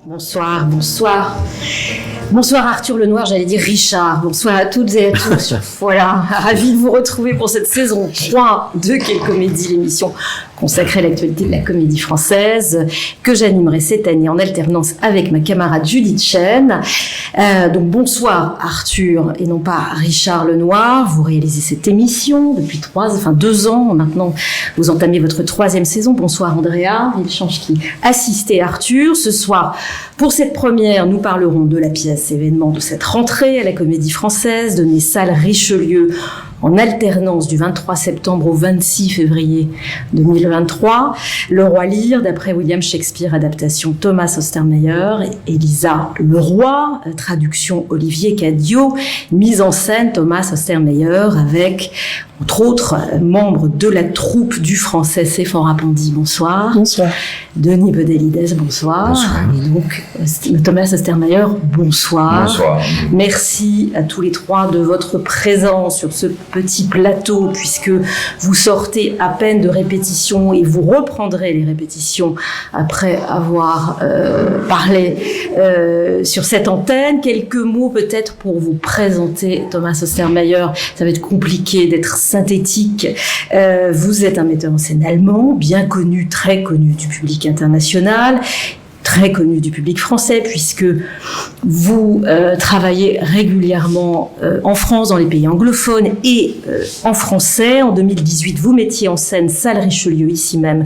Bonsoir, bonsoir. Bonsoir Arthur Lenoir, j'allais dire Richard. Bonsoir à toutes et à tous. Voilà, ravi de vous retrouver pour cette saison 3 de Quelle Comédie, l'émission consacrée à l'actualité de la comédie française, que j'animerai cette année en alternance avec ma camarade Judith Chen. Donc bonsoir Arthur et non pas Richard Lenoir. Vous réalisez cette émission depuis 2 ans maintenant. Vous entamez votre 3e saison. Bonsoir Andrea Villechange qui assistait Arthur. Ce soir, pour cette première, nous parlerons de la pièce événement de cette rentrée à la Comédie Française, donnée salle Richelieu en alternance du 23 septembre au 26 février 2023. Le Roi Lear, d'après William Shakespeare, adaptation Thomas Ostermeyer, Elisa le Roi, traduction Olivier Cadiot, mise en scène Thomas Ostermeyer avec, entre autres, membres de la troupe du Français Sephora Pondy. Bonsoir. Bonsoir. Denis Podalides, bonsoir. Bonsoir. Et donc, Thomas Ostermeyer, bonsoir. Bonsoir. Merci à tous les trois de votre présence sur ce petit plateau, puisque vous sortez à peine de répétition et vous reprendrez les répétitions après avoir parlé sur cette antenne. Quelques mots peut-être pour vous présenter Thomas Ostermeyer. Ça va être compliqué d'être synthétique. Vous êtes un metteur en scène allemand, bien connu, très connu du public international, très connu du public français, puisque vous travaillez régulièrement en France, dans les pays anglophones et en français. En 2018, vous mettiez en scène salle Richelieu, ici même,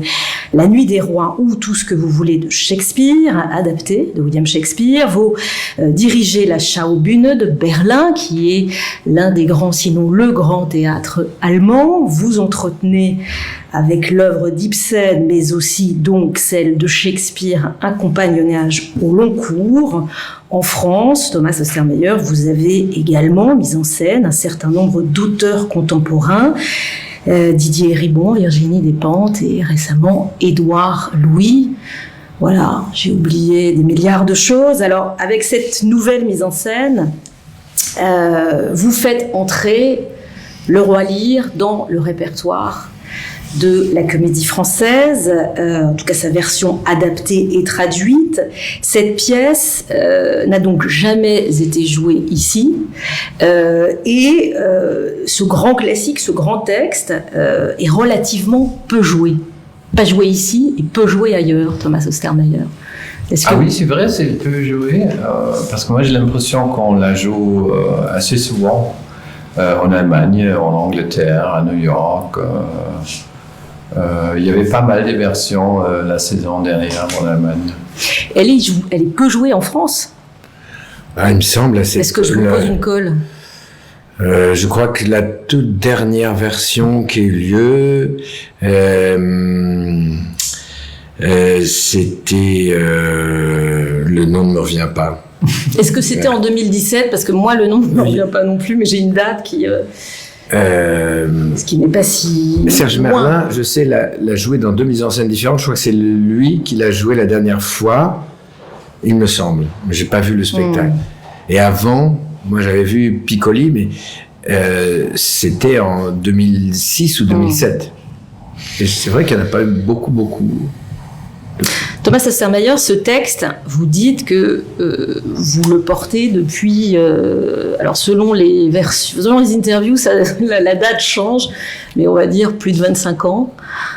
La Nuit des Rois ou Tout ce que vous voulez de Shakespeare, adapté de William Shakespeare. Vous dirigez la Schaubühne de Berlin, qui est l'un des grands, sinon le grand théâtre allemand. Vous entretenez avec l'œuvre d'Ibsen, mais aussi donc celle de Shakespeare, un compagnonnage au long cours. En France, Thomas Ostermeyer, vous avez également mis en scène un certain nombre d'auteurs contemporains, Didier Ribon, Virginie Despentes et récemment Édouard Louis. Voilà, j'ai oublié des milliards de choses. Alors, avec cette nouvelle mise en scène, vous faites entrer le Roi Lear dans le répertoire de la Comédie Française, en tout cas sa version adaptée et traduite. Cette pièce n'a donc jamais été jouée ici, et ce grand classique, ce grand texte est relativement peu joué. Pas joué ici et peu joué ailleurs, Thomas Ostermeyer. Oui, c'est vrai, c'est peu joué, parce que moi j'ai l'impression qu'on la joue assez souvent en Allemagne, en Angleterre, à New York. Il y avait pas mal de versions la saison dernière en Allemagne. Elle est peu jouée en France. Il me semble. Est-ce que je vous pose une colle? Je crois que la toute dernière version qui a eu lieu, c'était... le nom ne me revient pas. Est-ce que c'était en 2017? Parce que moi, le nom ne me revient pas non plus, mais j'ai une date qui... ce qui n'est pas si... Serge Merlin, je sais, l'a joué dans 2 mises en scène différentes. Je crois que c'est lui qui l'a joué la dernière fois, il me semble. Mais j'ai pas vu le spectacle. Et avant, moi j'avais vu Piccoli, mais c'était en 2006 ou 2007. Et c'est vrai qu'il n'y en a pas eu beaucoup. Thomas Ostermeyer, ce texte, vous dites que vous le portez depuis... alors selon les interviews, la date change, mais on va dire plus de 25 ans,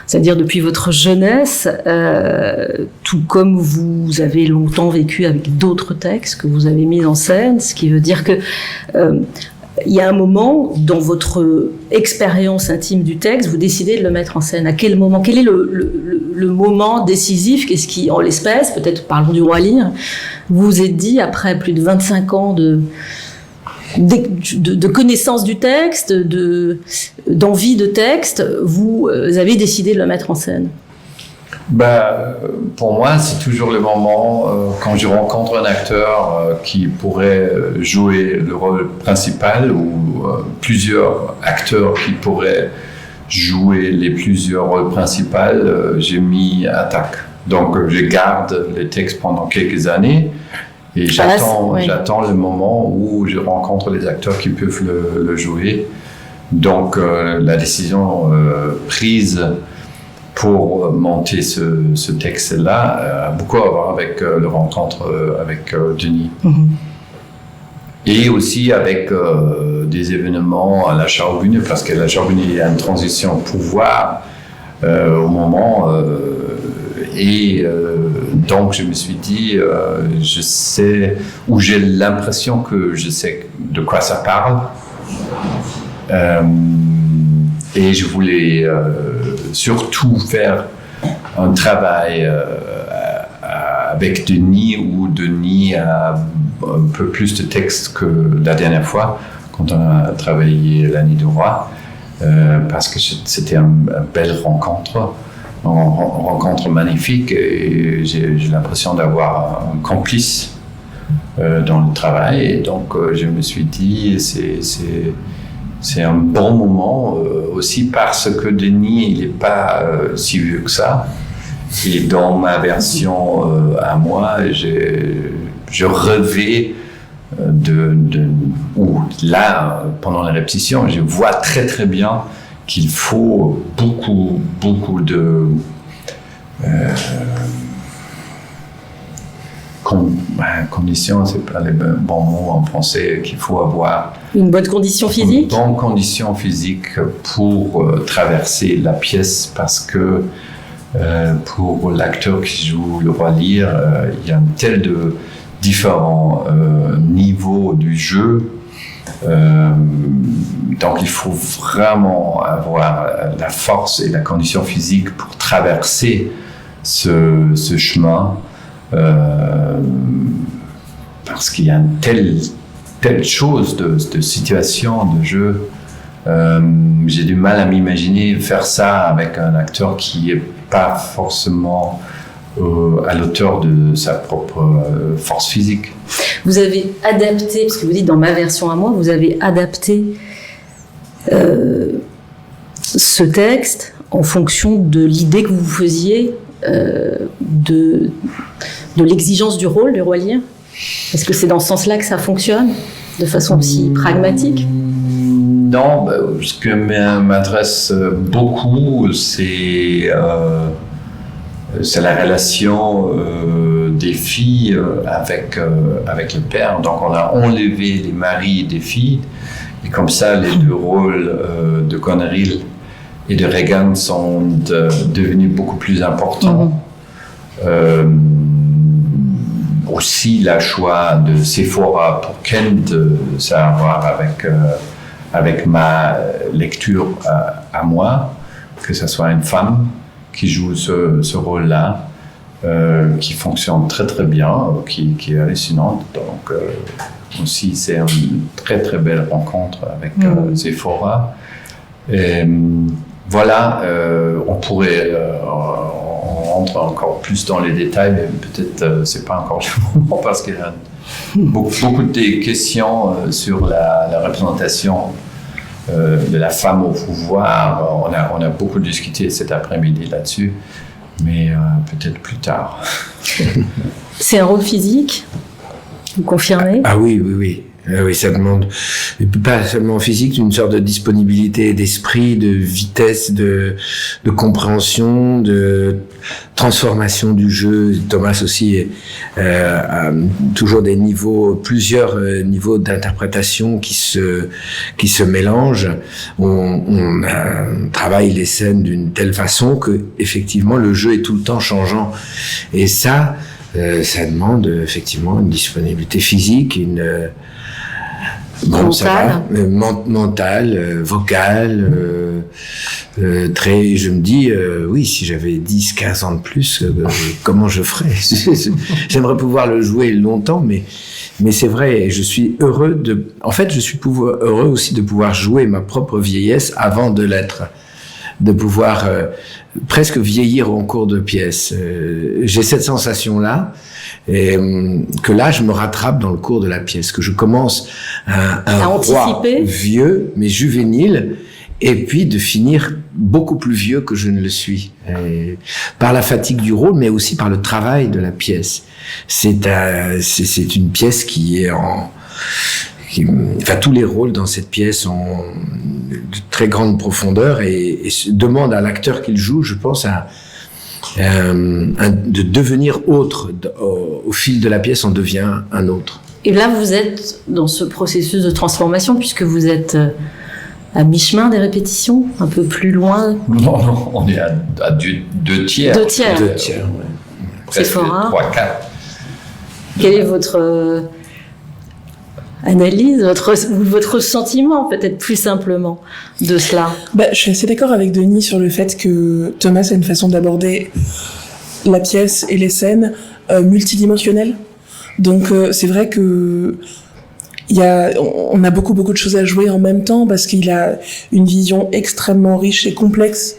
c'est-à-dire depuis votre jeunesse, tout comme vous avez longtemps vécu avec d'autres textes que vous avez mis en scène, ce qui veut dire que... il y a un moment, dans votre expérience intime du texte, vous décidez de le mettre en scène. À quel moment? Quel est le moment décisif? Qu'est-ce qui, en l'espèce, peut-être parlons du Roi Lear, vous vous êtes dit, après plus de 25 ans de connaissance du texte, d'envie de texte, vous avez décidé de le mettre en scène? Pour moi, c'est toujours le moment quand je rencontre un acteur qui pourrait jouer le rôle principal ou plusieurs acteurs qui pourraient jouer les plusieurs rôles principaux, j'ai mis attaque. Donc, je garde les textes pendant quelques années et j'attends le moment où je rencontre les acteurs qui peuvent le jouer. Donc, la décision prise pour monter ce texte-là a beaucoup à voir avec le rencontre avec Denis. Et aussi avec des événements à la Charbonnier, parce que la Charbonnier, il y a une transition au pouvoir au moment. Donc, je me suis dit, je sais, ou j'ai l'impression que je sais de quoi ça parle. Et je voulais surtout faire un travail avec Denis, où Denis a un peu plus de texte que la dernière fois, quand on a travaillé La Nuit du Roi, parce que c'était une belle rencontre. Une rencontre magnifique, et j'ai l'impression d'avoir un complice dans le travail, et donc je me suis dit c'est un bon moment aussi parce que Denis il n'est pas si vieux que ça, et dans ma version à moi je rêvais ou là pendant la répétition je vois très très bien qu'il faut beaucoup de conditions, c'est pas le bon mot en français, qu'il faut avoir une bonne condition physique. Une bonne condition physique pour traverser la pièce, parce que pour l'acteur qui joue le roi Lear, il y a un tel de différents niveaux du jeu. Donc il faut vraiment avoir la force et la condition physique pour traverser ce chemin, parce qu'il y a une telle chose de situation, de jeu. J'ai du mal à m'imaginer faire ça avec un acteur qui n'est pas forcément à l'auteur de sa propre force physique. Vous avez adapté, parce que vous dites dans ma version à moi, vous avez adapté ce texte en fonction de l'idée que vous faisiez de l'exigence du rôle du roi Lear. Est-ce que c'est dans ce sens-là que ça fonctionne, de façon aussi pragmatique ? Non, ce que m'intéresse beaucoup, c'est la relation des filles avec le père. Donc on a enlevé les maris des filles, et comme ça les deux rôles de Goneril et de Regan sont devenus beaucoup plus importants. Aussi le choix de Sephora pour Kent, ça a à voir avec ma lecture à moi, que ce soit une femme qui joue ce rôle-là, qui fonctionne très très bien, qui est hallucinante. Donc aussi c'est une très très belle rencontre avec Sephora. Et, voilà, on pourrait on rentre encore plus dans les détails, mais peut-être c'est pas encore le moment, parce qu'il y a beaucoup de questions sur la représentation de la femme au pouvoir. On a beaucoup discuté cet après-midi là-dessus, mais peut-être plus tard. C'est un rôle physique, vous confirmez ? Ah oui. Oui, ça demande, pas seulement physique, une sorte de disponibilité d'esprit, de vitesse, de compréhension, de transformation du jeu. Thomas aussi a toujours plusieurs niveaux d'interprétation qui se mélangent. On travaille les scènes d'une telle façon que effectivement le jeu est tout le temps changeant. Et ça demande effectivement une disponibilité physique, mentale, vocale, je me dis, oui, si j'avais 10, 15 ans de plus, comment je ferais? J'aimerais pouvoir le jouer longtemps, mais c'est vrai, je suis heureux je suis heureux aussi de pouvoir jouer ma propre vieillesse avant de l'être, de pouvoir presque vieillir en cours de pièce. J'ai cette sensation-là, et que là, je me rattrape dans le cours de la pièce, que je commence un roi vieux, mais juvénile, et puis de finir beaucoup plus vieux que je ne le suis, par la fatigue du rôle, mais aussi par le travail de la pièce. C'est une pièce qui est tous les rôles dans cette pièce ont de très grande profondeur et demande à l'acteur qu'il joue, je pense, de devenir autre. Au fil de la pièce, on devient un autre. Et là, vous êtes dans ce processus de transformation puisque vous êtes à mi-chemin des répétitions, un peu plus loin. Non, on est à 2 tiers. 2 tiers. 2 tiers, ouais. C'est fort, hein. 3-4. Quelle est votre analyse, votre sentiment, peut-être plus simplement, de cela? Je suis assez d'accord avec Denis sur le fait que Thomas a une façon d'aborder la pièce et les scènes multidimensionnelles. Donc c'est vrai que on a beaucoup de choses à jouer en même temps parce qu'il a une vision extrêmement riche et complexe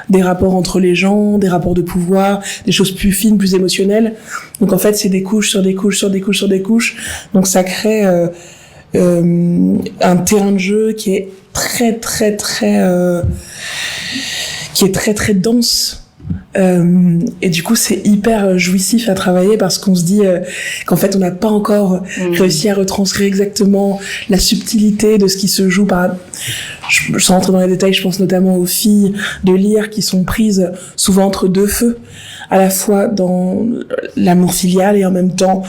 des rapports entre les gens, des rapports de pouvoir, des choses plus fines, plus émotionnelles. Donc en fait, c'est des couches sur des couches sur des couches sur des couches. Donc ça crée un terrain de jeu qui est très dense. Et du coup, c'est hyper jouissif à travailler parce qu'on se dit qu'en fait, on n'a pas encore réussi à retranscrire exactement la subtilité de ce qui se joue sans rentrer dans les détails, je pense notamment aux filles de Lyre qui sont prises souvent entre 2 feux, à la fois dans l'amour filial et en même temps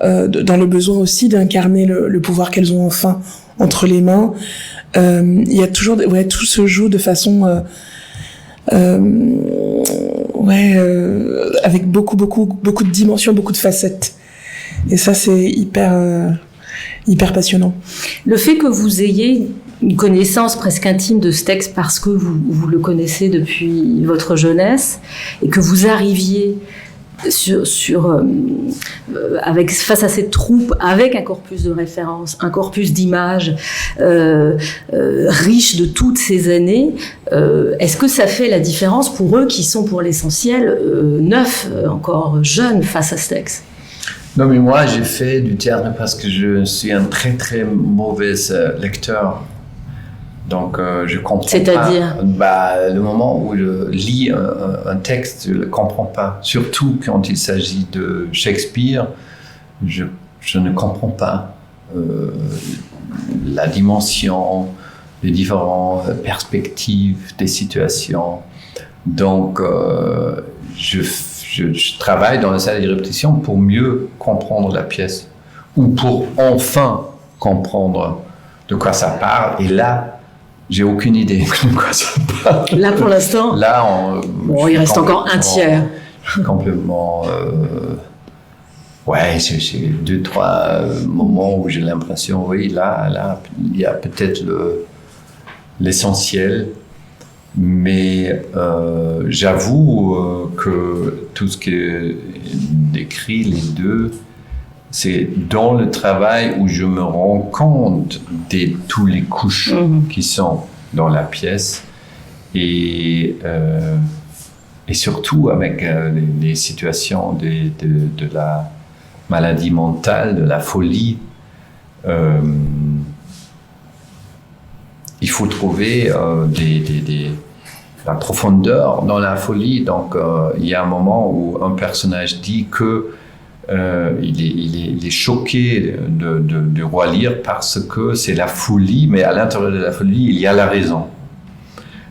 dans le besoin aussi d'incarner le pouvoir qu'elles ont enfin entre les mains. Il y a toujours, tout se joue de façon avec beaucoup de dimensions, beaucoup de facettes. Et ça, c'est hyper passionnant. Le fait que vous ayez une connaissance presque intime de ce texte parce que vous le connaissez depuis votre jeunesse et que vous arriviez face à cette troupe avec un corpus de références, un corpus d'images riche de toutes ces années, est-ce que ça fait la différence pour eux qui sont pour l'essentiel neufs, encore jeunes face à ce texte? Non, mais moi, j'ai fait du théâtre parce que je suis un très mauvais lecteur. Donc, je comprends C'est-à-dire pas. Le moment où je lis un texte, je le comprends pas. Surtout quand il s'agit de Shakespeare, je ne comprends pas la dimension, les différentes perspectives des situations. Donc, je travaille dans la salle de répétition pour mieux comprendre la pièce ou pour enfin comprendre de quoi ça parle. Et là, j'ai aucune idée de quoi ça parle. Là, pour l'instant, il reste encore un tiers. Complètement. J'ai 2-3 moments où j'ai l'impression, là, il y a peut-être l'essentiel. Mais j'avoue que tout ce que décrit les deux, c'est dans le travail où je me rends compte de toutes les couches qui sont dans la pièce et surtout avec les situations de la maladie mentale, de la folie. Il faut trouver la profondeur dans la folie. Donc, il y a un moment où un personnage dit que il est choqué du roi Lear parce que c'est la folie, mais à l'intérieur de la folie, il y a la raison.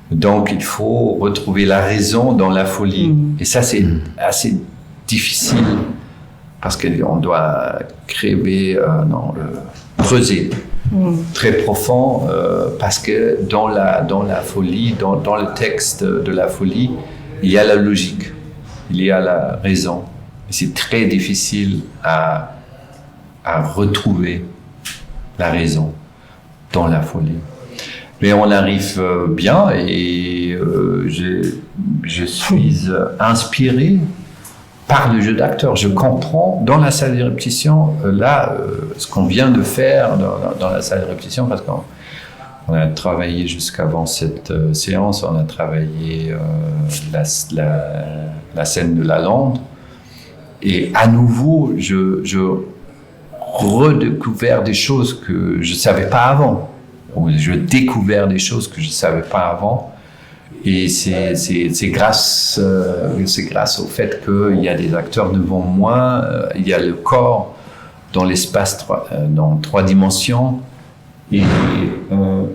Donc, il faut retrouver la raison dans la folie. Et ça, c'est assez difficile parce qu'on doit creuser très profond parce que dans la folie, dans le texte de la folie, il y a la logique, il y a la raison. C'est très difficile à retrouver la raison dans la folie. Mais on arrive bien et je suis inspiré par le jeu d'acteur. Je comprends dans la salle de répétition, ce qu'on vient de faire dans la salle de répétition, parce qu'on a travaillé jusqu'avant cette séance, on a travaillé la scène de la lande. Et à nouveau, je redécouvert des choses que je ne savais pas avant. Ou je découvert des choses que je ne savais pas avant. Et c'est grâce au fait qu'il y a des acteurs devant moi, il y a le corps dans l'espace, dans 3 dimensions. et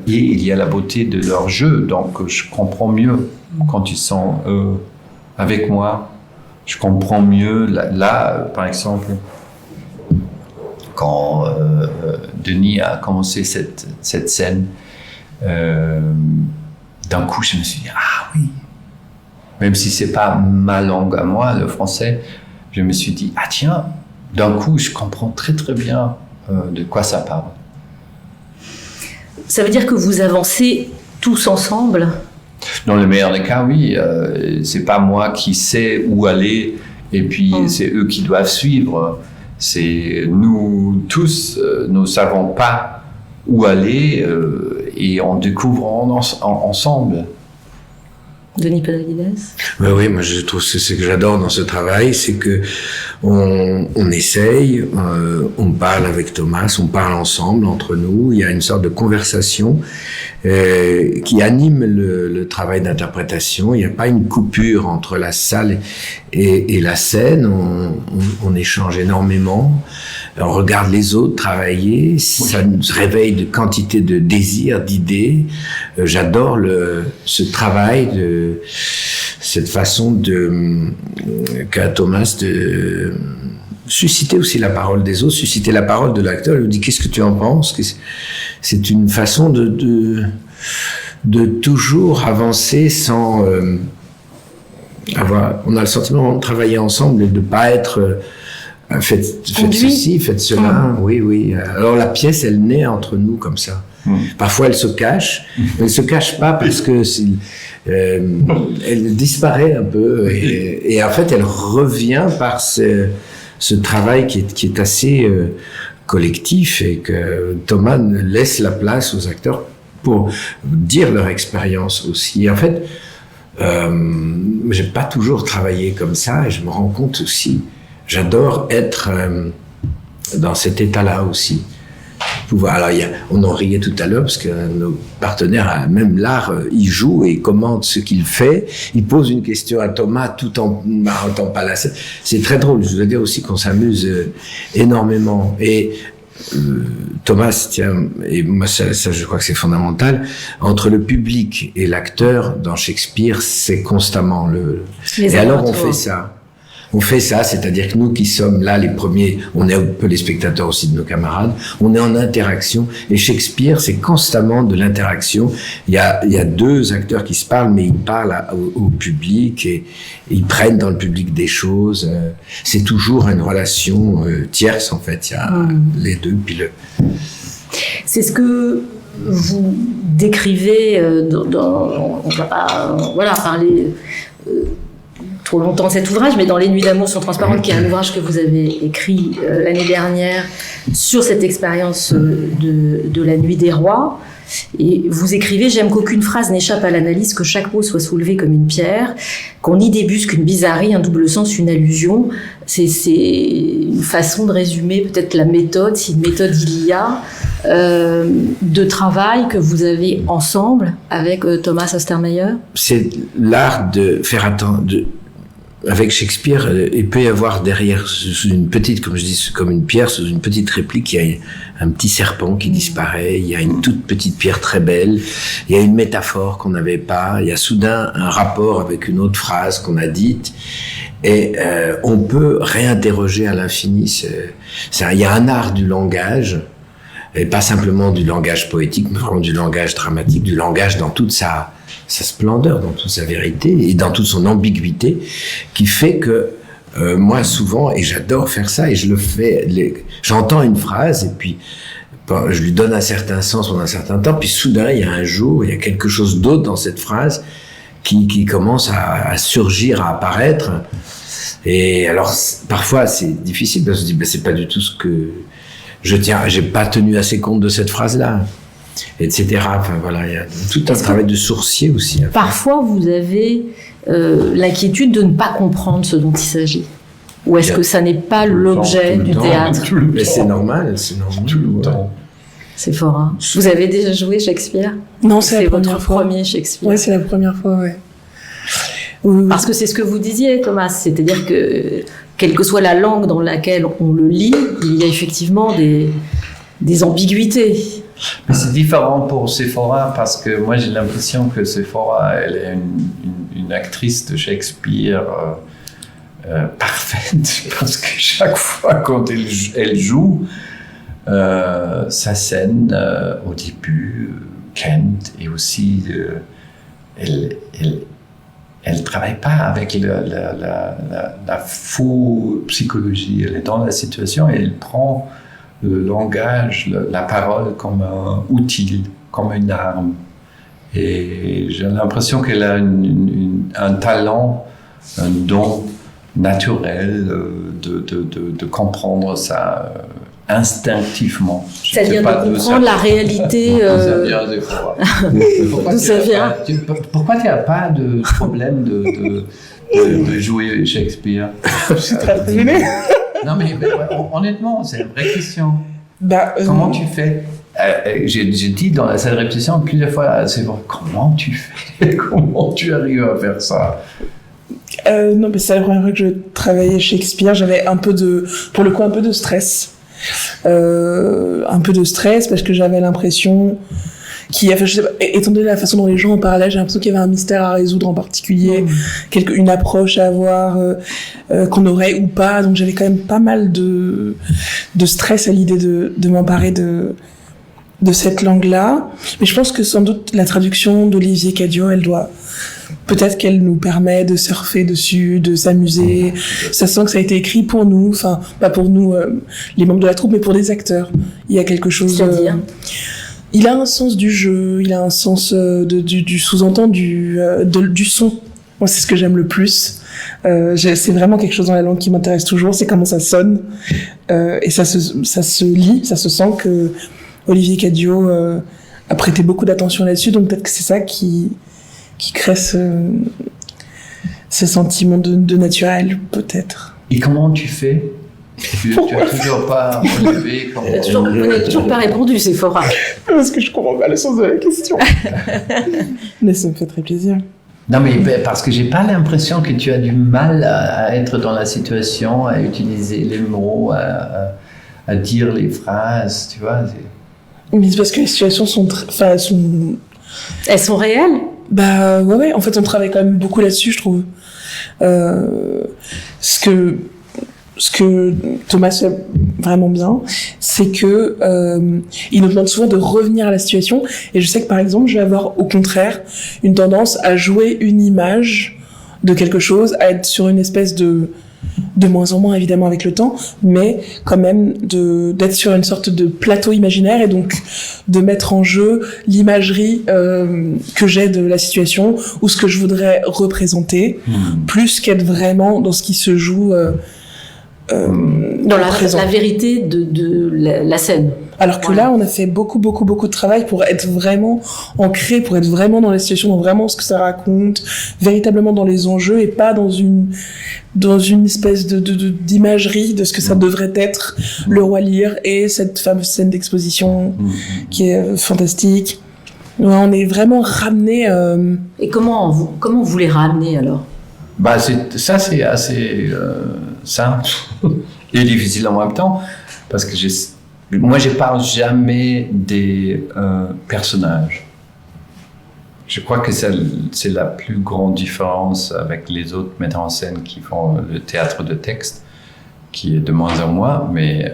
il y a la beauté de leur jeu. Donc je comprends mieux quand ils sont avec moi. Je comprends mieux. Là, par exemple, quand Denis a commencé cette scène, d'un coup, je me suis dit, ah oui, même si c'est pas ma langue à moi, le français, je me suis dit, ah tiens, d'un coup, je comprends très très bien de quoi ça parle. Ça veut dire que vous avancez tous ensemble? Dans le meilleur des cas, oui. C'est pas moi qui sais où aller, et puis c'est eux qui doivent suivre. C'est nous tous, nous savons pas où aller, et on découvre ensemble. Denis Podalides? Oui, moi je trouve ce que j'adore dans ce travail, c'est que on essaye, on parle avec Thomas, on parle ensemble entre nous. Il y a une sorte de conversation qui anime le travail d'interprétation. Il n'y a pas une coupure entre la salle et la scène. On échange énormément. On regarde les autres travailler. Ça nous réveille de quantité de désirs, d'idées. J'adore ce travail cette façon qu'a Thomas de susciter aussi la parole des autres, susciter la parole de l'acteur. Il lui dit, qu'est-ce que tu en penses? C'est une façon de toujours avancer sans on a le sentiment de travailler ensemble et de pas être faites ceci, faites cela. Oui. Alors la pièce, elle naît entre nous comme ça. Parfois, elle se cache, mais elle se cache pas parce que elle disparaît un peu et en fait, elle revient par ce travail qui est assez collectif et que Thomas laisse la place aux acteurs pour dire leur expérience aussi. Et en fait, j'ai pas toujours travaillé comme ça et je me rends compte aussi. J'adore être dans cet état-là aussi. Alors, on en riait tout à l'heure parce que nos partenaires, même l'art, ils jouent et commentent ce qu'il fait. Ils posent une question à Thomas tout en n'arrêtant pas la scène. C'est très drôle. Je veux dire aussi qu'on s'amuse énormément. Et Thomas, et moi ça je crois que c'est fondamental, entre le public et l'acteur dans Shakespeare, c'est constamment et alors on fait ça, c'est-à-dire que nous qui sommes là les premiers, on est un peu les spectateurs aussi de nos camarades, on est en interaction, et Shakespeare c'est constamment de l'interaction. Il y a deux acteurs qui se parlent, mais ils parlent au public et ils prennent dans le public des choses. C'est toujours une relation tierce en fait. Il y a les deux, puis C'est ce que vous décrivez on va pas parler trop longtemps de cet ouvrage, mais dans Les Nuits d'amour sont transparentes, qui est un ouvrage que vous avez écrit l'année dernière sur cette expérience de la Nuit des Rois. Et vous écrivez: j'aime qu'aucune phrase n'échappe à l'analyse, que chaque mot soit soulevé comme une pierre, qu'on n'y débusque une bizarrerie, un double sens, une allusion. C'est une façon de résumer peut-être la méthode, si une méthode il y a, de travail que vous avez ensemble avec Thomas Ostermeyer. C'est l'art de faire attendre. Avec Shakespeare, il peut y avoir derrière, sous une petite, comme je dis, comme une pierre, sous une petite réplique, il y a un petit serpent qui disparaît, il y a une toute petite pierre très belle, il y a une métaphore qu'on n'avait pas, il y a soudain un rapport avec une autre phrase qu'on a dite, et on peut réinterroger à l'infini. Il y a un art du langage, et pas simplement du langage poétique, mais vraiment du langage dramatique, du langage dans toute sa splendeur, dans toute sa vérité et dans toute son ambiguïté, qui fait que moi souvent, et j'adore faire ça, et je le fais, j'entends une phrase et puis je lui donne un certain sens pendant un certain temps, puis soudain il y a un jour, il y a quelque chose d'autre dans cette phrase qui commence à surgir, à apparaître. Et alors parfois c'est difficile parce que je dis c'est pas du tout ce que je tiens, j'ai pas tenu assez compte de cette phrase-là, etc. Enfin voilà, il y a tout un travail de sourcier aussi. Parfois, vous avez l'inquiétude de ne pas comprendre ce dont il s'agit. Ou est-ce que ça n'est pas l'objet du théâtre? Mais c'est normal, tout le temps. C'est fort, hein. Vous avez déjà joué Shakespeare? Non, c'est la votre première fois. Premier Shakespeare. Ouais, c'est la première fois, ouais. Parce que c'est ce que vous disiez, Thomas, c'est-à-dire que quelle que soit la langue dans laquelle on le lit, il y a effectivement des ambiguïtés. Mais c'est différent pour Sephora parce que moi j'ai l'impression que Sephora, elle est une actrice de Shakespeare parfaite parce que chaque fois quand elle joue sa scène au début, Kent, et aussi elle travaille pas avec la faux psychologie. Elle est dans la situation et elle prend le langage, la parole comme un outil, comme une arme. Et j'ai l'impression qu'elle a un talent, un don naturel de comprendre ça instinctivement. C'est-à-dire de comprendre la réalité. Pourquoi tu n'as pas de problème de jouer Shakespeare? Je suis très gênée. Non, mais honnêtement, c'est une vraie question. Bah, Comment tu fais? J'ai dit dans la salle de répétition plusieurs fois, c'est bon, comment tu fais? Comment tu arrives à faire ça? Non, mais c'est la première fois que je travaillais Shakespeare. J'avais pour le coup, un peu de stress. Un peu de stress parce que j'avais l'impression je sais pas, étant donné la façon dont les gens en parlaient, j'ai l'impression qu'il y avait un mystère à résoudre en particulier, une approche à avoir qu'on aurait ou pas. Donc j'avais quand même pas mal de stress à l'idée de m'emparer de cette langue-là. Mais je pense que sans doute la traduction d'Olivier Cadio, peut-être qu'elle nous permet de surfer dessus, de s'amuser. Ça sent que ça a été écrit pour nous, enfin, pas pour nous, les membres de la troupe, mais pour des acteurs. Il y a quelque chose... C'est-à-dire il a un sens du jeu, il a un sens du sous-entendu, du son. Moi, c'est ce que j'aime le plus. C'est vraiment quelque chose dans la langue qui m'intéresse toujours, c'est comment ça sonne. Et ça se lit, ça se sent que Olivier Cadio a prêté beaucoup d'attention là-dessus, donc peut-être que c'est ça qui crée ce sentiment de naturel, peut-être. Et comment tu fais? Tu n'as toujours pas relevé. On n'a toujours pas répondu, Sephora. Parce que je comprends pas le sens de la question. Mais ça me fait très plaisir. Non, mais parce que j'ai pas l'impression que tu as du mal à être dans la situation, à utiliser les mots, à dire les phrases, tu vois. Mais c'est parce que les situations Elles sont réelles? Bah ouais. En fait, on travaille quand même beaucoup là-dessus, je trouve. Ce que Thomas fait vraiment bien, c'est que il nous demande souvent de revenir à la situation. Et je sais que par exemple, je vais avoir au contraire une tendance à jouer une image de quelque chose, à être sur une espèce de moins en moins évidemment avec le temps, mais quand même d'être sur une sorte de plateau imaginaire et donc de mettre en jeu l'imagerie que j'ai de la situation ou ce que je voudrais représenter, plus qu'être vraiment dans ce qui se joue dans la vérité de la scène. Alors que là, on a fait beaucoup de travail pour être vraiment ancré, pour être vraiment dans la situation, dans vraiment ce que ça raconte, véritablement dans les enjeux et pas dans une espèce d'imagerie de ce que ça devrait être le Roi Lear et cette fameuse scène d'exposition qui est fantastique. Ouais, on est vraiment ramené. Et comment vous les ramenez alors? Bah c'est assez simple et difficile en même temps parce que moi je parle jamais des personnages. Je crois que c'est la plus grande différence avec les autres metteurs en scène qui font le théâtre de texte, qui est de moins en moins, mais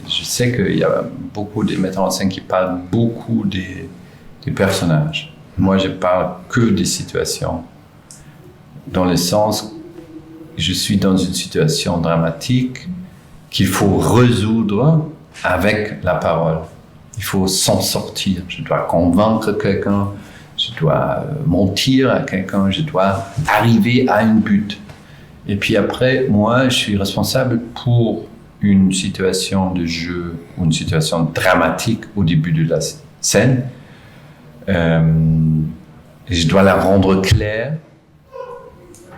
je sais qu'il y a beaucoup de metteurs en scène qui parlent beaucoup des personnages. Moi je parle que des situations. Dans le sens, je suis dans une situation dramatique qu'il faut résoudre avec la parole. Il faut s'en sortir. Je dois convaincre quelqu'un, je dois mentir à quelqu'un, je dois arriver à un but. Et puis après, moi, je suis responsable pour une situation de jeu ou une situation dramatique au début de la scène. Je dois la rendre claire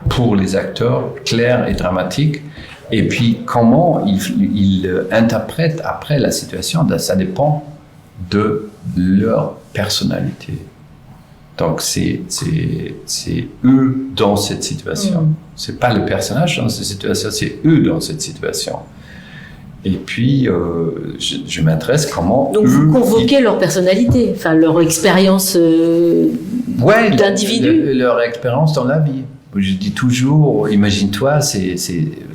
pour les acteurs, clair et dramatique. Et puis, comment ils interprètent après la situation, ça dépend de leur personnalité. Donc, c'est eux dans cette situation. C'est pas le personnage dans cette situation, c'est eux dans cette situation. Et puis, je m'intéresse comment Donc vous convoquez leur personnalité, enfin leur expérience d'individu. Leur expérience dans la vie. Je dis toujours, imagine-toi, c'est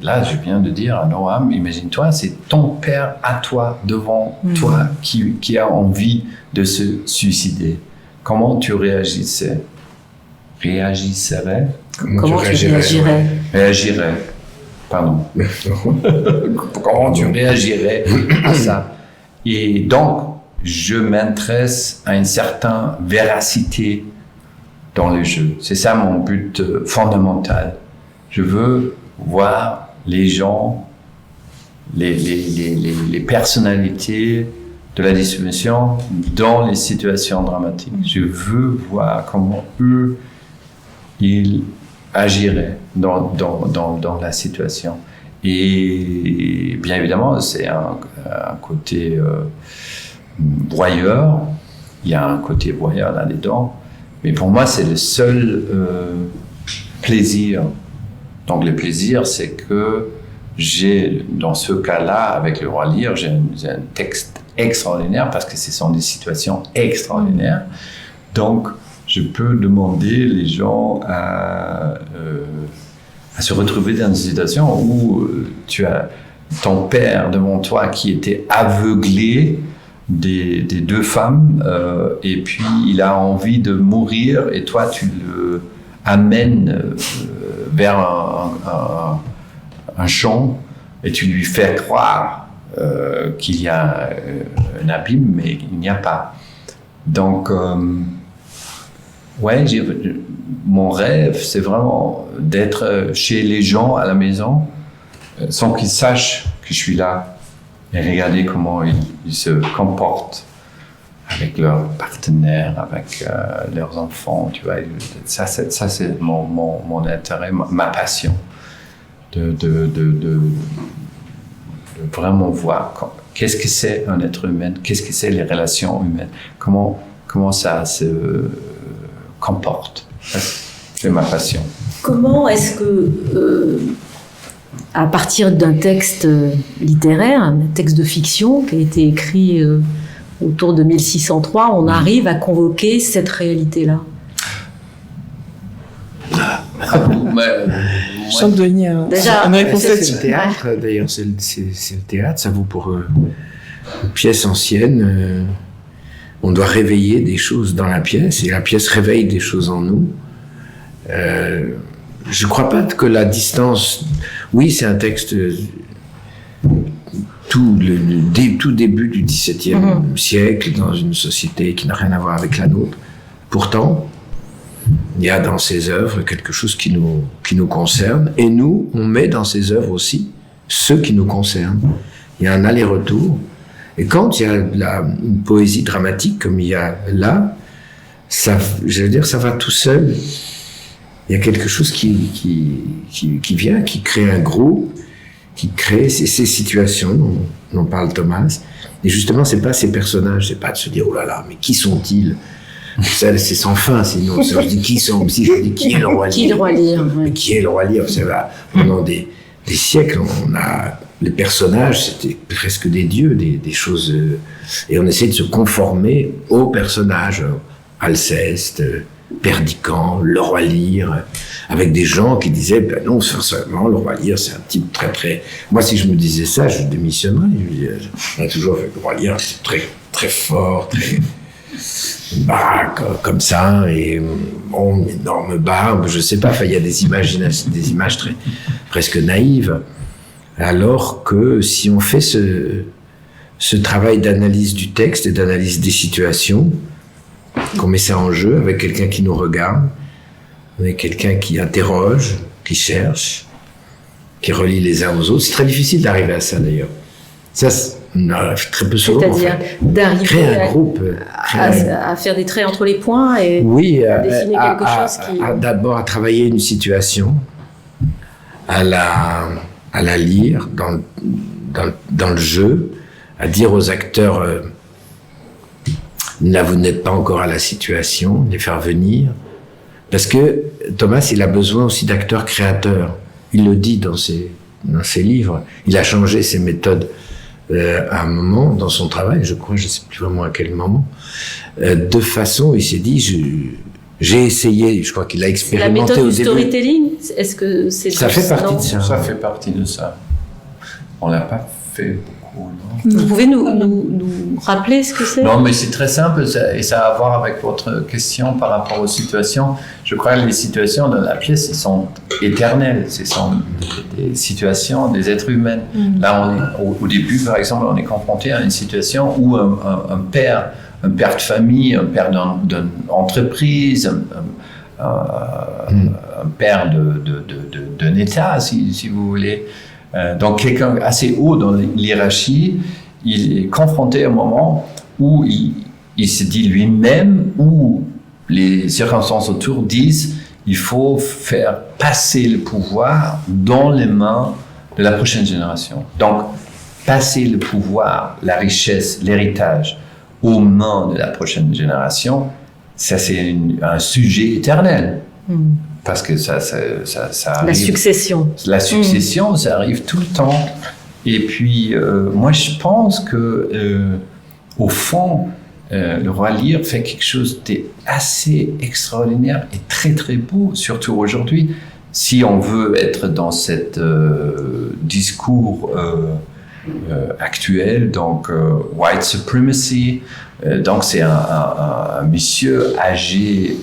là je viens de dire à Noam, imagine-toi, c'est ton père à toi, devant toi, qui a envie de se suicider. Comment tu réagirais? Comment tu réagirais? Réagirais. Pardon. Comment tu réagirais à ça? Et donc, je m'intéresse à une certaine véracité dans le jeu. C'est ça mon but fondamental. Je veux voir les gens, les personnalités de la distribution dans les situations dramatiques. Je veux voir comment eux, ils agiraient dans la situation. Et bien évidemment, c'est un côté voyeur. Il y a un côté voyeur là-dedans. Mais pour moi, c'est le seul plaisir. Donc le plaisir, c'est que j'ai, dans ce cas-là, avec le roi Lear, j'ai un texte extraordinaire parce que ce sont des situations extraordinaires. Donc, je peux demander les gens à se retrouver dans une situation où tu as ton père devant toi qui était aveuglé des deux femmes et puis il a envie de mourir et toi tu le amènes vers un champ et tu lui fais croire qu'il y a un abîme mais il n'y a pas. Donc ouais, mon rêve, c'est vraiment d'être chez les gens à la maison sans qu'ils sachent que je suis là et regarder comment ils se comportent avec leurs partenaires, avec leurs enfants, tu vois. Ça c'est mon intérêt, ma passion de vraiment voir qu'est-ce que c'est un être humain, qu'est-ce que c'est les relations humaines, comment ça se comporte. C'est ma passion. Comment est-ce que, à partir d'un texte littéraire, un texte de fiction qui a été écrit autour de 1603, on arrive à convoquer cette réalité-là? Je sens que Denis a une réponse c'est là-dessus. le théâtre, d'ailleurs, c'est le théâtre, ça vaut pour une pièce ancienne. On doit réveiller des choses dans la pièce, et la pièce réveille des choses en nous. Je ne crois pas que la distance... Oui, c'est un texte... Tout début du XVIIe siècle, dans une société qui n'a rien à voir avec la nôtre. Pourtant, il y a dans ses œuvres quelque chose qui nous concerne, et nous, on met dans ses œuvres aussi ce qui nous concerne. Il y a un aller-retour. Et quand il y a une poésie dramatique comme il y a là, ça va tout seul. Il y a quelque chose qui vient, qui crée un groupe, qui crée ces situations dont parle Thomas. Et justement, c'est pas ces personnages, c'est pas de se dire, oh là là, mais qui sont-ils? Ça, c'est sans fin, sinon. Si je dis qui sont, si je dis qui est le roi Lear. Qui est le roi Lear, ouais. Qui est le roi Lear? Pendant des siècles, les personnages, c'était presque des dieux, des choses, et on essaie de se conformer aux personnages, Alceste, Perdiccas, le roi Lear, avec des gens qui disaient, ben non, sincèrement, le roi Lear, c'est un type très, très... Moi, si je me disais ça, je démissionnerais. On a toujours fait le roi Lear, c'est très, très fort, très... comme ça, et bon, une énorme barbe, je sais pas, il y a des images très, presque naïves. Alors que si on fait ce travail d'analyse du texte et d'analyse des situations, qu'on met ça en jeu avec quelqu'un qui nous regarde, avec quelqu'un qui interroge, qui cherche, qui relie les uns aux autres, c'est très difficile d'arriver à ça d'ailleurs. Ça, on arrive très peu souvent. C'est-à-dire d'arriver créer un groupe, à faire des traits entre les points et à dessiner quelque chose qui... D'abord à travailler une situation, à la lire dans le jeu, à dire aux acteurs là vous n'êtes pas encore à la situation, les faire venir, parce que Thomas il a besoin aussi d'acteurs créateurs. Il le dit dans ses livres. Il a changé ses méthodes à un moment dans son travail, je crois, je ne sais plus vraiment à quel moment, de façon, il s'est dit, j'ai essayé, je crois qu'il a expérimenté au début. La méthode du storytelling, est-ce que c'est ça fait partie de ça. Ça fait partie de ça. On l'a pas fait beaucoup, non? Vous pouvez nous rappeler ce que c'est? Non, mais c'est très simple et ça a à voir avec votre question par rapport aux situations. Je crois que les situations dans la pièce, elles sont éternelles. Ce sont des situations des êtres humains. Là, au début, par exemple, on est confronté à une situation où un père de famille, un père d'une entreprise, un père d'un État, si vous voulez. Donc quelqu'un assez haut dans l'hiérarchie, il est confronté à un moment où il se dit lui-même, où les circonstances autour disent il faut faire passer le pouvoir dans les mains de la prochaine génération. Donc passer le pouvoir, la richesse, l'héritage aux mains de la prochaine génération, ça c'est un sujet éternel. Parce que ça arrive. La succession. La succession, ça arrive tout le temps. Et puis, moi, je pense que, au fond, le roi Lear fait quelque chose d'assez extraordinaire et très, très beau, surtout aujourd'hui. Si on veut être dans cet discours actuel, donc white supremacy, donc c'est un monsieur âgé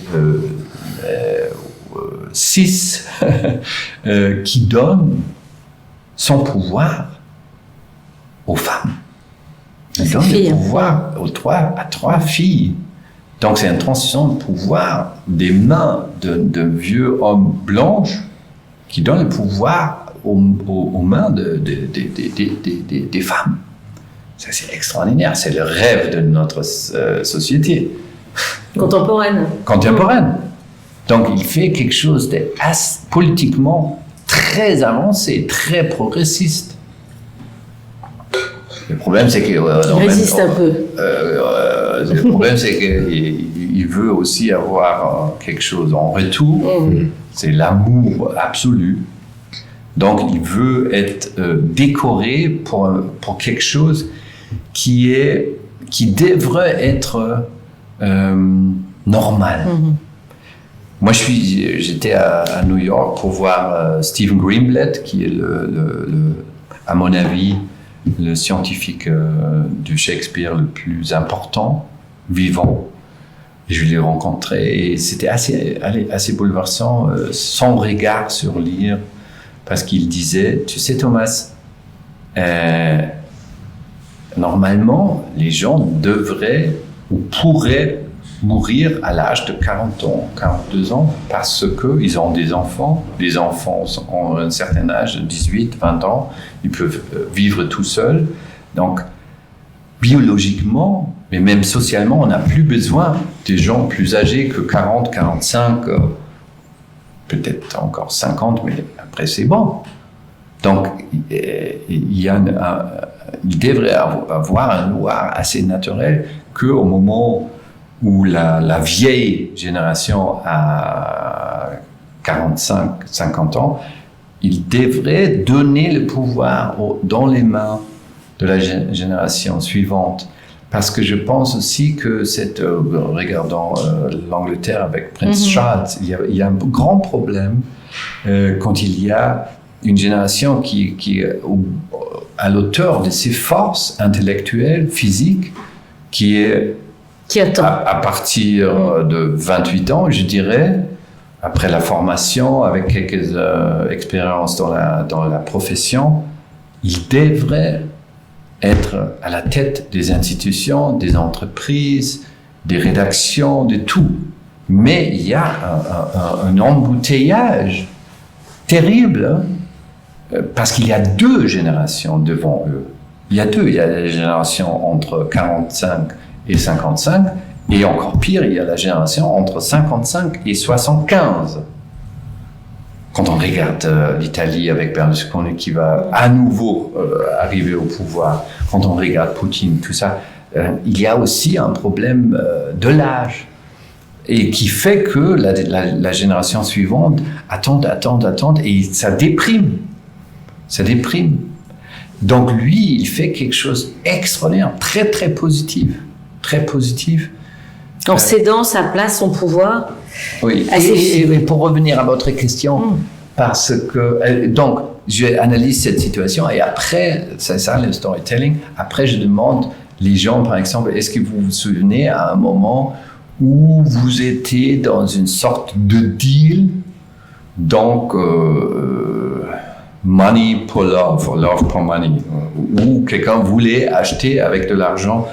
6 qui donne son pouvoir aux femmes. Il donne le pouvoir à trois filles. Donc c'est une transition de pouvoir des mains de vieux hommes blanches qui donne le pouvoir aux mains des femmes. Ça c'est extraordinaire, c'est le rêve de notre société. Contemporaine. Donc, il fait quelque chose de politiquement très avancé, très progressiste. Le problème, c'est qu'il résiste un peu. Le problème, c'est qu'il veut aussi avoir quelque chose en retour. C'est l'amour absolu. Donc, il veut être décoré pour quelque chose qui devrait être normal. Moi, j'étais à New York pour voir Stephen Greenblatt, qui est, à mon avis, le scientifique du Shakespeare le plus important, vivant. Et je l'ai rencontré et c'était assez bouleversant, son regard sur Lear, parce qu'il disait, tu sais Thomas, normalement, les gens devraient ou pourraient mourir à l'âge de 40 ans, 42 ans, parce qu'ils ont des enfants. Les enfants ont un certain âge, 18, 20 ans, ils peuvent vivre tout seuls. Donc, biologiquement, mais même socialement, on n'a plus besoin des gens plus âgés que 40, 45, peut-être encore 50, mais après c'est bon. Donc, il devrait avoir un loi assez naturel qu'au moment où la vieille génération a 45, 50 ans, il devrait donner le pouvoir dans les mains de la génération suivante. Parce que je pense aussi que regardant l'Angleterre avec Prince Charles, il y a un grand problème quand il y a une génération qui est à l'auteur de ses forces intellectuelles, physiques, qui attend. À partir de 28 ans, je dirais, après la formation, avec quelques expériences dans la profession, il devrait être à la tête des institutions, des entreprises, des rédactions, de tout. Mais il y a un embouteillage terrible, parce qu'il y a deux générations devant eux. Il y a la génération entre 45 et 55, et encore pire, il y a la génération entre 55 et 75. Quand on regarde l'Italie avec Berlusconi qui va à nouveau arriver au pouvoir, quand on regarde Poutine, tout ça, il y a aussi un problème de l'âge, et qui fait que la génération suivante attend, et ça déprime. Donc lui, il fait quelque chose d'extraordinaire, très très positif, très positif. En cédant sa place, son pouvoir. Oui. Et pour revenir à votre question, parce que donc j'analyse cette situation et après, c'est ça le storytelling. Après, je demande les gens, par exemple, est-ce que vous vous souvenez à un moment où vous étiez dans une sorte de deal, donc money pour love, or love pour money, où quelqu'un voulait acheter avec de l'argent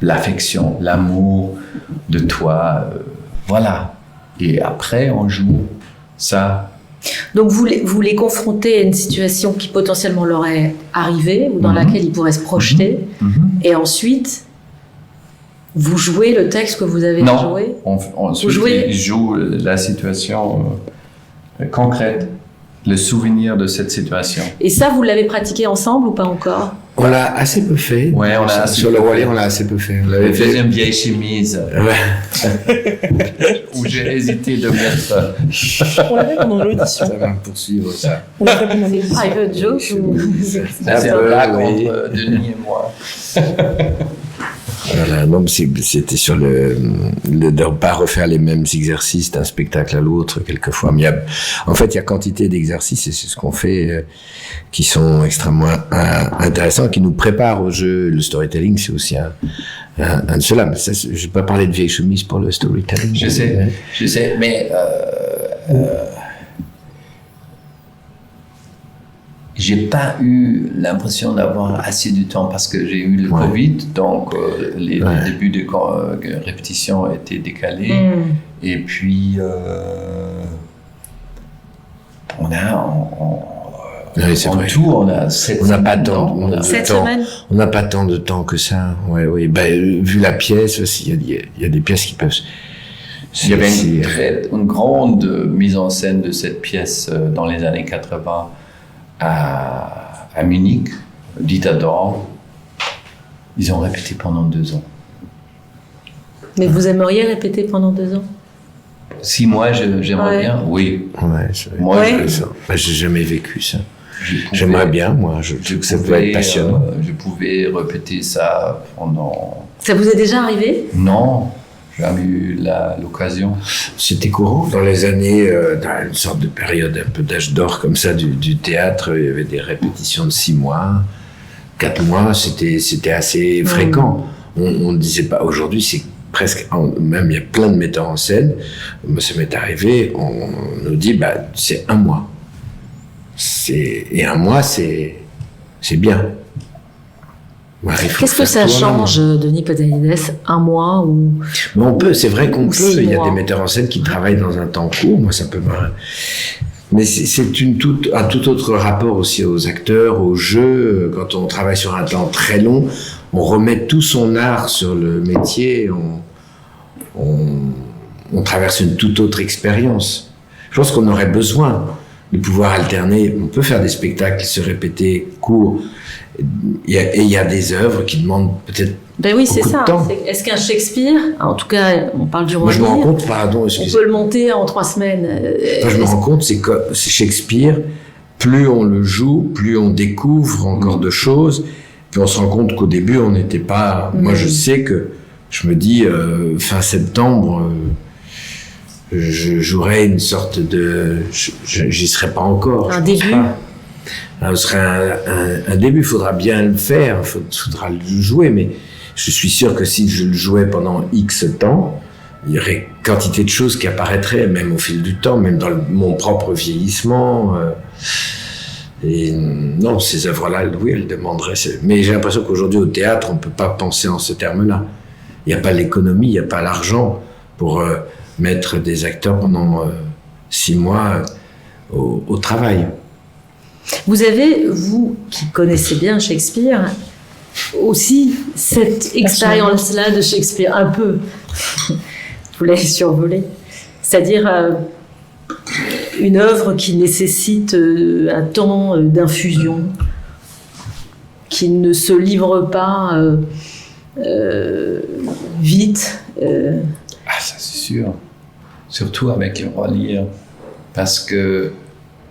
l'affection, l'amour de toi, voilà. Et après, on joue ça. Donc vous les confrontez à une situation qui potentiellement leur est arrivée ou dans laquelle ils pourraient se projeter, et ensuite vous jouez le texte que vous avez joué. Ensuite ils jouent la situation concrète, le souvenir de cette situation. Et ça, vous l'avez pratiqué ensemble ou pas encore? On l'a assez peu fait. Ouais, on l'a sur le Roi Lear, on l'a assez peu fait. On l'avait fait une vieille chemise où j'ai hésité de mettre. On l'a fait pendant l'audition. Ça va me poursuivre, ça. On l'a fait pendant l'audition. Private joke ou... C'est un blague entre Denis et moi. Voilà, non, c'était sur le de ne pas refaire les mêmes exercices d'un spectacle à l'autre quelquefois. Mais en fait, il y a quantité d'exercices et c'est ce qu'on fait qui sont extrêmement intéressants, qui nous préparent au jeu. Le storytelling, c'est aussi un de ceux-là. Mais ça, je vais pas parler de vieille chemise pour le storytelling. Je sais, mais j'ai pas eu l'impression d'avoir assez de temps parce que j'ai eu le Covid, donc les débuts de répétition étaient décalés. Et puis, on a 7 semaines. On n'a pas tant de temps que ça. Oui. Vu la pièce aussi, il y a des pièces qui peuvent... Il y avait une grande mise en scène de cette pièce dans les années 80 à Munich, Dieter Dorn. Ils ont répété pendant 2 ans. Mais vous aimeriez répéter pendant 2 ans? Si moi j'aimerais bien, oui. Moi, j'ai jamais vécu ça. J'aimerais bien, moi. Je trouve que ça peut être passionnant. Je pouvais répéter ça pendant... Ça vous est déjà arrivé? Non. J'ai jamais eu l'occasion. C'était courant dans les années, dans une sorte de période un peu d'âge d'or comme ça du théâtre. Il y avait des répétitions de 6 mois, 4 mois. C'était assez fréquent. On ne disait pas. Aujourd'hui, c'est presque. Même il y a plein de metteurs en scène. Ça m'est arrivé. On nous dit, c'est 1 mois. Et 1 mois, c'est bien. Qu'est-ce que ça change, Denis Podalides, 1 mois ou... Mais on peut, c'est vrai qu'on peut. Il y a mois. des metteurs en scène qui travaillent dans un temps court. Moi, ça peut mais c'est un tout autre rapport aussi aux acteurs, au jeu. Quand on travaille sur un temps très long, on remet tout son art sur le métier. On traverse une toute autre expérience. Je pense qu'on aurait besoin de pouvoir alterner. On peut faire des spectacles, se répéter courts. Et il y a des œuvres qui demandent peut-être beaucoup de temps. Est-ce qu'un Shakespeare, en tout cas, on parle du Roi Moi, je me Lear, rends compte, on peut le monter en 3 semaines. Je me rends compte, c'est que Shakespeare, plus on le joue, plus on découvre encore de choses. Puis on se rend compte qu'au début, on n'était pas... Moi, je sais que je me dis, fin septembre, je jouerai une sorte de... J'y serai pas encore. Un début. Ce serait un début, il faudra bien le faire, il faudra le jouer, mais je suis sûr que si je le jouais pendant X temps, il y aurait quantité de choses qui apparaîtraient, même au fil du temps, même dans mon propre vieillissement. Et non, ces œuvres-là, oui, elles demanderaient... Mais j'ai l'impression qu'aujourd'hui, au théâtre, on ne peut pas penser en ces termes-là. Il n'y a pas l'économie, il n'y a pas l'argent pour mettre des acteurs pendant 6 mois au travail. Vous avez, vous qui connaissez bien Shakespeare, aussi cette expérience-là de Shakespeare, un peu. Vous l'avez survolé. C'est-à-dire une œuvre qui nécessite un temps d'infusion, qui ne se livre pas vite. Ça c'est sûr. Surtout avec le Roi Lear. Parce que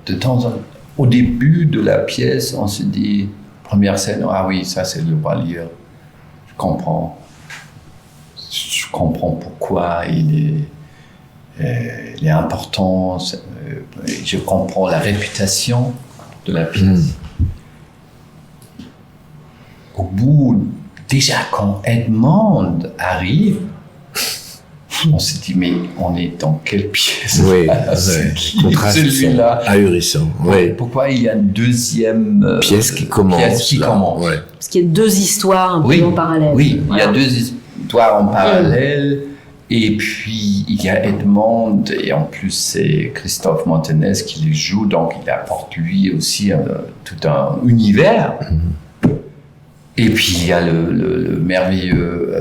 de temps en temps, au début de la pièce, on se dit, première scène, ah oui, ça c'est le roi Lear. Je comprends pourquoi il est important, je comprends la réputation de la pièce. Au bout, déjà quand Edmond arrive, on s'est dit, mais on est dans quelle pièce? Oui, contraste celui-là. Ahurissant. Oui. Pourquoi il y a une deuxième pièce qui commence? Ouais. Parce qu'il y a deux histoires un peu en parallèle. Oui, voilà. Il y a deux histoires en parallèle. Et puis, il y a Edmond, et en plus, c'est Christophe Montenez qui les joue, donc il apporte lui aussi tout un univers. Et puis, il y a le merveilleux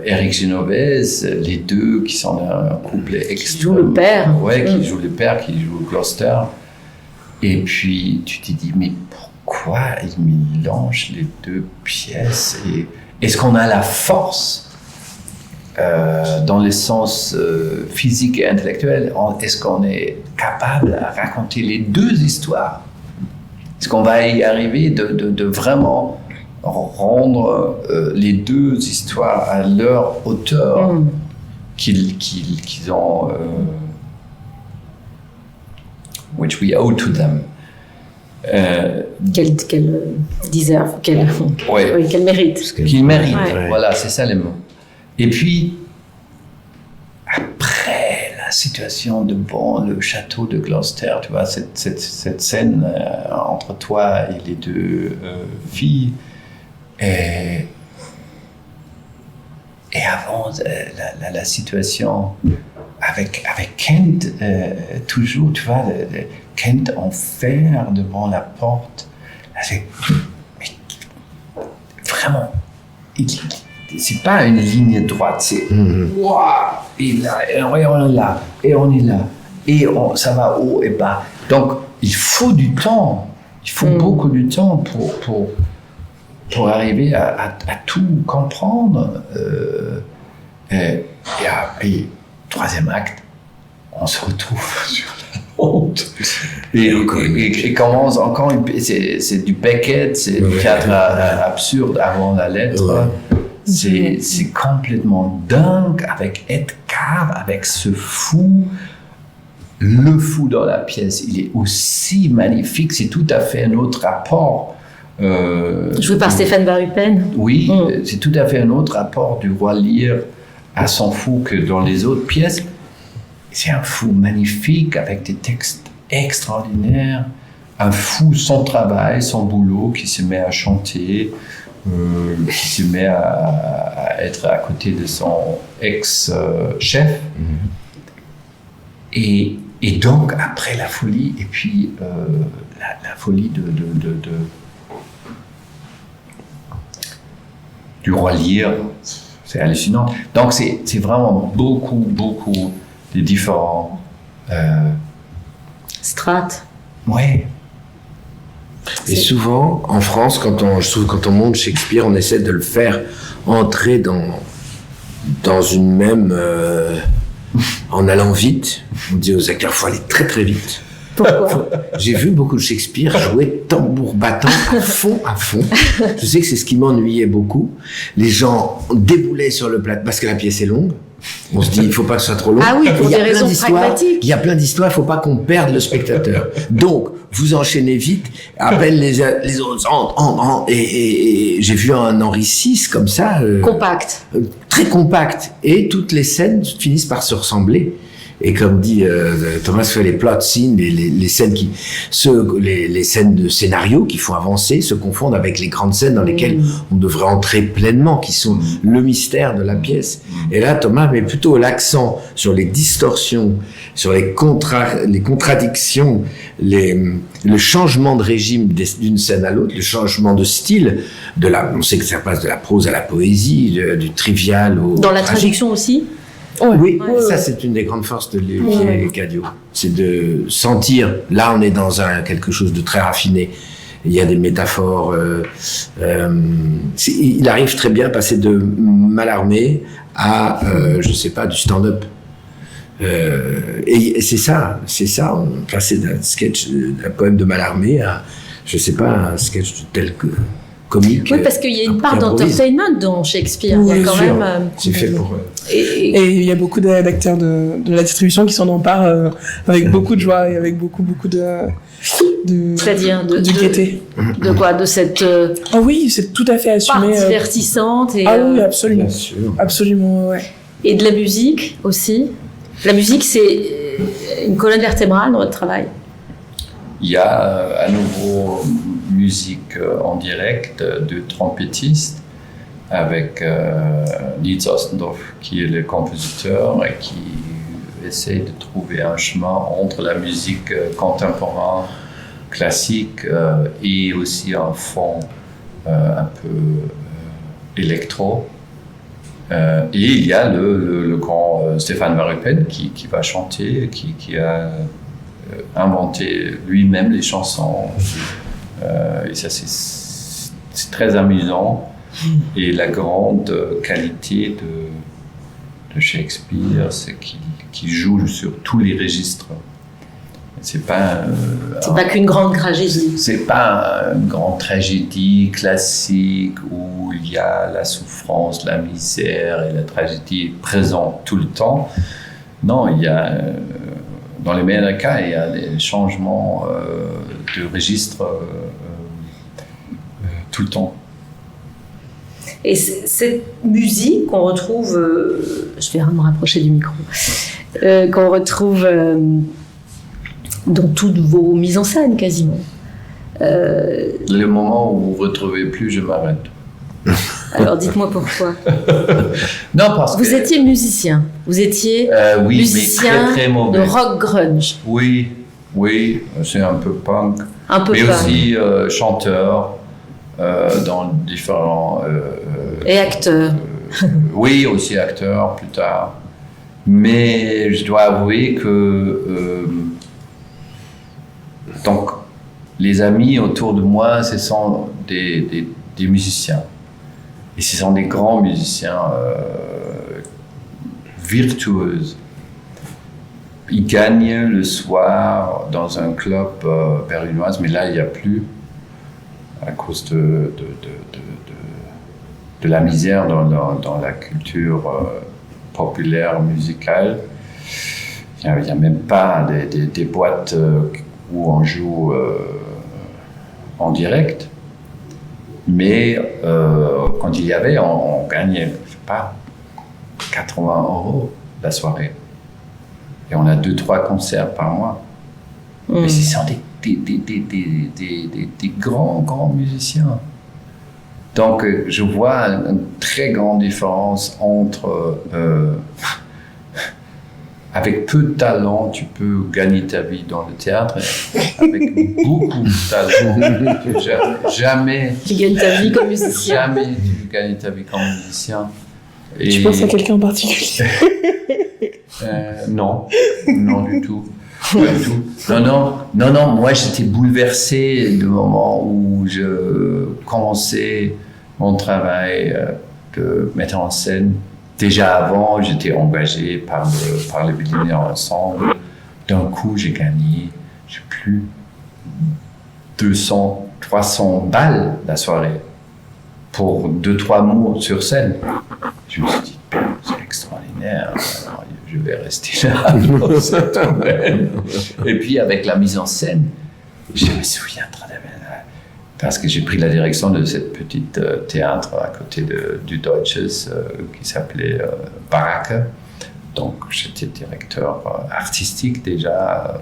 Eric Genovese, les deux qui sont un couple extrêmement... Qui joue le père. Ouais, qui joue le père, qui joue Gloucester. Et puis, tu te dis, mais pourquoi ils mélangent les deux pièces? Et est-ce qu'on a la force dans le sens physique et intellectuel, est-ce qu'on est capable à raconter les deux histoires? Est-ce qu'on va y arriver de vraiment rendre les deux histoires à leur hauteur qu'ils ont, which we owe to them? Qu'elle deserve, qu'elle mérite. Qu'ils méritent, Ouais. voilà, c'est ça les mots. Et puis, après la situation devant le château de Gloucester, tu vois, cette scène entre toi et les deux filles, et avant la situation avec Kent, toujours, tu vois, Kent en fer devant la porte, mais vraiment, c'est pas une ligne droite, c'est waouh, et là, et on est là, et on est là, et ça va haut et bas. Donc, il faut du temps, il faut beaucoup de temps pour arriver à tout comprendre. Et troisième acte, on se retrouve sur la honte. Et commence encore, c'est du Beckett, c'est du théâtre absurde avant la lettre. C'est complètement dingue avec Edgar, avec ce fou. Le fou dans la pièce, il est aussi magnifique, c'est tout à fait un autre rapport. Joué par Stéphane Barupen. Oui, c'est tout à fait un autre rapport du roi Lear à son fou que dans les autres pièces. C'est un fou magnifique avec des textes extraordinaires, un fou sans travail, sans boulot, qui se met à chanter, qui se met à être à côté de son ex-chef. Et donc, après la folie, et puis la folie du roi Lear, c'est hallucinant. Donc, c'est vraiment beaucoup de différents... Strates. Ouais. Et souvent, en France, quand on monte Shakespeare, on essaie de le faire entrer dans une même... en allant vite. On dit aux acteurs, il faut aller très très vite. Pourquoi? J'ai vu beaucoup de Shakespeare jouer tambour battant à fond. Je sais que c'est ce qui m'ennuyait beaucoup. Les gens déboulaient sur le plateau parce que la pièce est longue. On se dit, il faut pas que ce soit trop long. Ah oui, pour des raisons pragmatiques. Il y a plein d'histoires, il faut pas qu'on perde le spectateur. Donc, vous enchaînez vite, à peine les autres et j'ai vu un Henri VI comme ça. Compact. Très compact. Et toutes les scènes finissent par se ressembler. Et comme dit Thomas fait les plot scenes, les scènes les scènes de scénario qui font avancer se confondent avec les grandes scènes dans lesquelles on devrait entrer pleinement, qui sont le mystère de la pièce. Et là, Thomas met plutôt l'accent sur les distorsions, sur les contradictions, le changement de régime d'une scène à l'autre, le changement de style. On sait que ça passe de la prose à la poésie, du trivial au Dans la tragique. traduction aussi. Oui, ça c'est une des grandes forces de Olivier Cadio. C'est de sentir, là on est dans quelque chose de très raffiné. Il y a des métaphores. Il arrive très bien à passer de Mallarmé à, je sais pas, du stand-up. Et c'est ça. On passait d'un sketch, d'un poème de Mallarmé à, je sais pas, un sketch tel que comique. Oui, parce qu'il y a une part d'entertainment dans Shakespeare. Oui, il y a quand sûr. même. C'est fait pour Et il y a beaucoup d'acteurs de la distribution qui s'en emparent avec beaucoup de joie et avec beaucoup de C'est-à-dire de gaieté. De quoi? De cette Ah oui, c'est tout à fait part assumé. divertissante et, Ah oui, absolument. Bien sûr. Absolument, ouais. et de la musique aussi. La musique, c'est une colonne vertébrale dans votre travail. Il y a à nouveau musique en direct de trompettistes avec Nils Ostendorf qui est le compositeur et qui essaie de trouver un chemin entre la musique contemporaine, classique et aussi un fond un peu électro. Et il y a le grand Stéphane Van Rupen qui va chanter, qui a inventé lui-même les chansons. Et ça, c'est très amusant. Et la grande qualité de Shakespeare, c'est qu'il joue sur tous les registres. C'est pas qu'une grande tragédie. C'est pas une grande tragédie classique où il y a la souffrance, la misère et la tragédie présente tout le temps. Non, il y a dans les meilleurs cas, il y a des changements de registre tout le temps. Et cette musique qu'on retrouve, je vais me rapprocher du micro, qu'on retrouve dans toutes vos mises en scène quasiment. Le moment où vous ne retrouvez plus, je m'arrête. Alors dites-moi pourquoi. Non, parce vous étiez musicien. Vous étiez oui, musicien mais très mauvais. de rock grunge. Oui, c'est un peu punk. Un peu mais punk. aussi chanteur dans différents... et acteur. Oui, aussi acteur plus tard. Mais je dois avouer que... donc, les amis autour de moi, ce sont des musiciens. Et ce sont des grands musiciens virtuoses. Ils gagnent le soir dans un club berlinois, mais là, il n'y a plus, à cause de la misère dans la culture populaire musicale. Il n'y a même pas des boîtes où on joue en direct. Mais quand il y avait, on gagnait, je sais pas, 80 € la soirée. Et on a 2-3 concerts par mois. Mais ce sont des grands musiciens. Donc, je vois une très grande différence entre... avec peu de talent, tu peux gagner ta vie dans le théâtre. Avec beaucoup de talent, jamais... Tu gagnes ta vie comme musicien. Jamais tu peux gagner ta vie comme musicien. Et Tu penses à quelqu'un en particulier? Non du tout. Pas du tout. Non, moi j'étais bouleversé du moment où je commençais mon travail de mettre en scène. Déjà avant, j'étais engagé par le Berliner Ensemble. D'un coup, j'ai gagné, je sais plus, 200, 300 balles la soirée pour 2-3 mots sur scène. Je me suis dit, c'est extraordinaire, alors, je vais rester là dans cette domaine. Et puis avec la mise en scène, je me souviens très bien, parce que j'ai pris la direction de cette petite théâtre à côté du Deutsches qui s'appelait Baracke. Donc j'étais directeur artistique déjà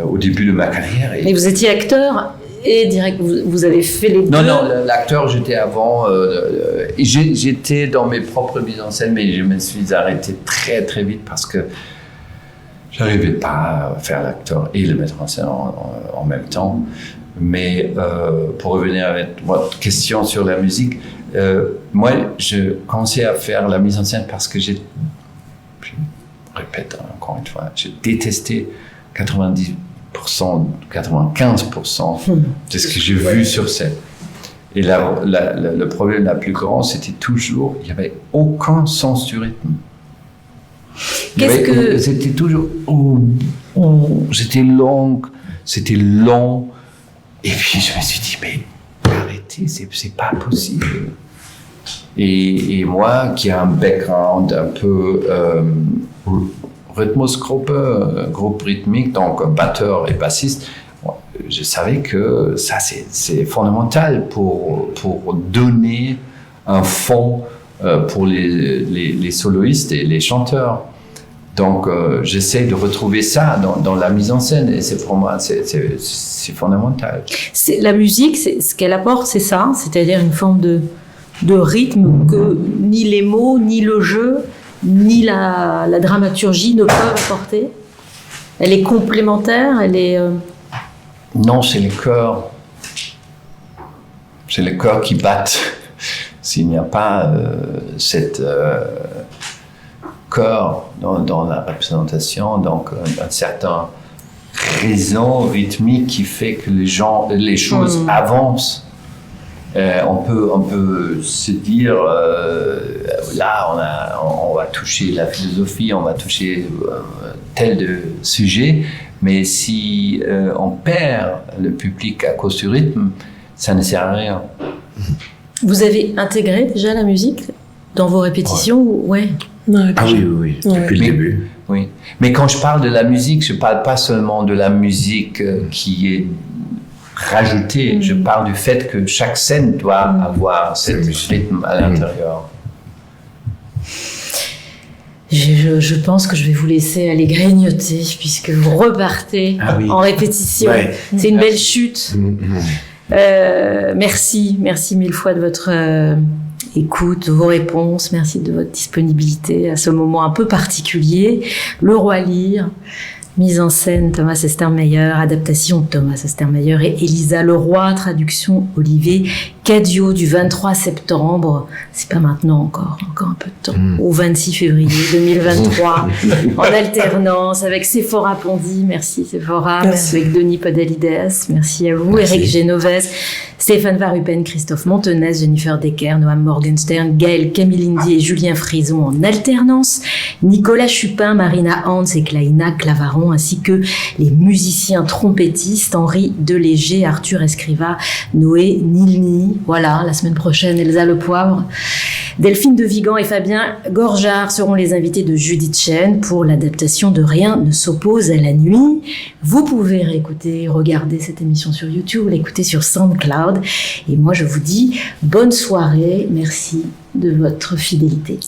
au début de ma carrière. Et vous étiez acteur et direct, vous avez fait les deux. Non, l'acteur j'étais avant. J'étais dans mes propres mises en scène, mais je me suis arrêté très très vite parce que j'arrivais pas à faire l'acteur et le mettre en scène en même temps. Mais pour revenir avec votre question sur la musique, moi, je commençais à faire la mise en scène parce que je répète encore une fois, j'ai détesté 90%, 95% de ce que j'ai vu sur scène. Et le problème le plus grand, c'était toujours, il n'y avait aucun sens du rythme. Qu'est-ce que... C'était toujours... c'était long. Et puis je me suis dit, mais arrêtez, c'est pas possible. Et moi, qui ai un background un peu Rhythmusgruppe, groupe rythmique, donc batteur et bassiste, je savais que ça, c'est fondamental pour donner un fond pour les soloistes et les chanteurs. Donc, j'essaie de retrouver ça dans la mise en scène, et c'est pour moi, c'est fondamental. La musique, ce qu'elle apporte, c'est ça, c'est-à-dire une forme de rythme que ni les mots, ni le jeu, ni la dramaturgie ne peuvent apporter. Elle est complémentaire, elle est... Non, c'est les cœurs. C'est les cœurs qui battent. S'il n'y a pas cette cœur dans la représentation, donc un certain raison rythmique qui fait que les choses avancent. On peut se dire là on va toucher la philosophie, on va toucher tel sujet, mais si on perd le public à cause du rythme, ça ne sert à rien. Vous avez intégré déjà la musique dans vos répétitions? Ouais. Ah oui, depuis le début. Oui, mais quand je parle de la musique, je parle pas seulement de la musique qui est rajoutée, je parle du fait que chaque scène doit avoir ce rythme à l'intérieur. Je pense que je vais vous laisser aller grignoter puisque vous repartez en répétition. Ouais. C'est une belle chute. Merci mille fois de votre écoute, de vos réponses. Merci de votre disponibilité à ce moment un peu particulier. Le Roi Lyre, mise en scène Thomas Estermeyer, adaptation Thomas Estermeyer et Elisa Leroy, traduction Olivier Cadio, du 23 septembre, c'est pas maintenant encore un peu de temps, au 26 février 2023, en alternance avec Sephora Pondy, merci Sephora, merci. Avec Denis Podalides, merci à vous, Eric Genovese, Stéphane Varupen, Christophe Montenez, Jennifer Decker, Noam Morgenstern, Gaël Camilindi et Julien Frison en alternance, Nicolas Chupin, Marina Hans et Claïna Clavaron, ainsi que les musiciens trompettistes Henri Deléger, Arthur Escriva, Noé Nilni. Voilà, la semaine prochaine, Elsa Le Poivre. Delphine de Vigan et Fabien Gorjard seront les invités de Judith Chen pour l'adaptation de Rien ne s'oppose à la nuit. Vous pouvez réécouter, regarder cette émission sur YouTube, l'écouter sur SoundCloud. Et moi, je vous dis bonne soirée. Merci de votre fidélité.